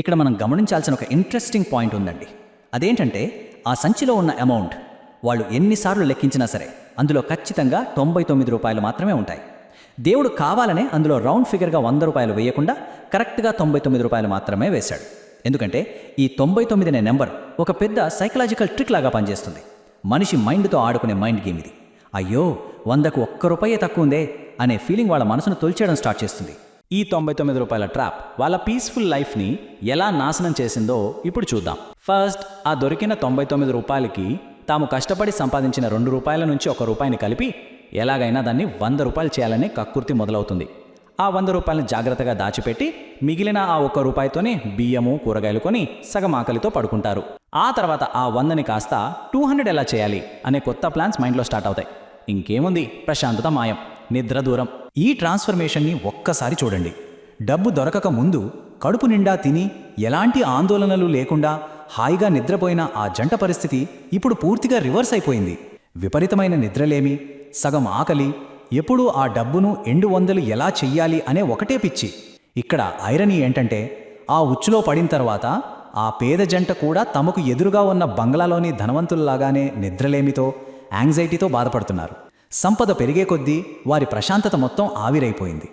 ఇక్కడ మనం గమనించాల్సిన ఒక ఇంట్రెస్టింగ్ పాయింట్ ఉందండి. అదేంటంటే ఆ సంచిలో ఉన్న అమౌంట్ వాళ్ళు ఎన్నిసార్లు లెక్కించినా సరే అందులో ఖచ్చితంగా 99 రూపాయలు మాత్రమే ఉంటాయి. దేవుడు కావాలనే అందులో రౌండ్ ఫిగర్గా 100 రూపాయలు వేయకుండా కరెక్ట్గా 99 రూపాయలు మాత్రమే వేశాడు. ఎందుకంటే ఈ 99 అనే నెంబర్ ఒక పెద్ద సైకలాజికల్ ట్రిక్ లాగా పనిచేస్తుంది. మనిషి మైండ్తో ఆడుకునే మైండ్ గేమ్ ఇది. అయ్యో 100కు ఒక్క రూపాయే తక్కువ ఉందే అనే ఫీలింగ్ వాళ్ళ మనసును తొలిచేయడం స్టార్ట్ చేస్తుంది. ఈ 99 రూపాయల ట్రాప్ వాళ్ళ పీస్ఫుల్ లైఫ్ని ఎలా నాశనం చేసిందో ఇప్పుడు చూద్దాం. ఫస్ట్, ఆ దొరికిన 99 రూపాయలకి తాము కష్టపడి సంపాదించిన 2 రూపాయల నుంచి 1 రూపాయిని కలిపి ఎలాగైనా దాన్ని 100 రూపాయలు చేయాలనే కక్కుర్తి మొదలవుతుంది. ఆ 100 రూపాయలను జాగ్రత్తగా దాచిపెట్టి మిగిలిన ఆ 1 రూపాయితోనే బియ్యము కూరగాయలు కొని సగం ఆకలితో పడుకుంటారు. ఆ తర్వాత ఆ 100ని కాస్త 200 ఎలా చేయాలి అనే కొత్త ప్లాన్స్ మైండ్లో స్టార్ట్ అవుతాయి. ఇంకేముంది, ప్రశాంతత మాయం, నిద్ర దూరం. ఈ ట్రాన్స్ఫర్మేషన్ని ఒక్కసారి చూడండి. డబ్బు దొరకక ముందు కడుపు నిండా తిని ఎలాంటి ఆందోళనలు లేకుండా హాయిగా నిద్రపోయిన ఆ జంట పరిస్థితి ఇప్పుడు పూర్తిగా రివర్స్ అయిపోయింది. విపరీతమైన నిద్రలేమి, సగం ఆకలి, ఎప్పుడూ ఆ డబ్బును ఎండు వందలు ఎలా చెయ్యాలి అనే ఒకటే పిచ్చి. ఇక్కడ ఐరనీ ఏంటంటే ఆ ఉచ్చులో పడిన తర్వాత ఆ పేద జంట కూడా తమకు ఎదురుగా ఉన్న బంగ్లాలోని ధనవంతుల్లాగానే నిద్రలేమితో, యాంగ్జైటీతో బాధపడుతున్నారు. సంపద పెరిగే కొద్దీ వారి ప్రశాంతత మొత్తం ఆవిరైపోయింది.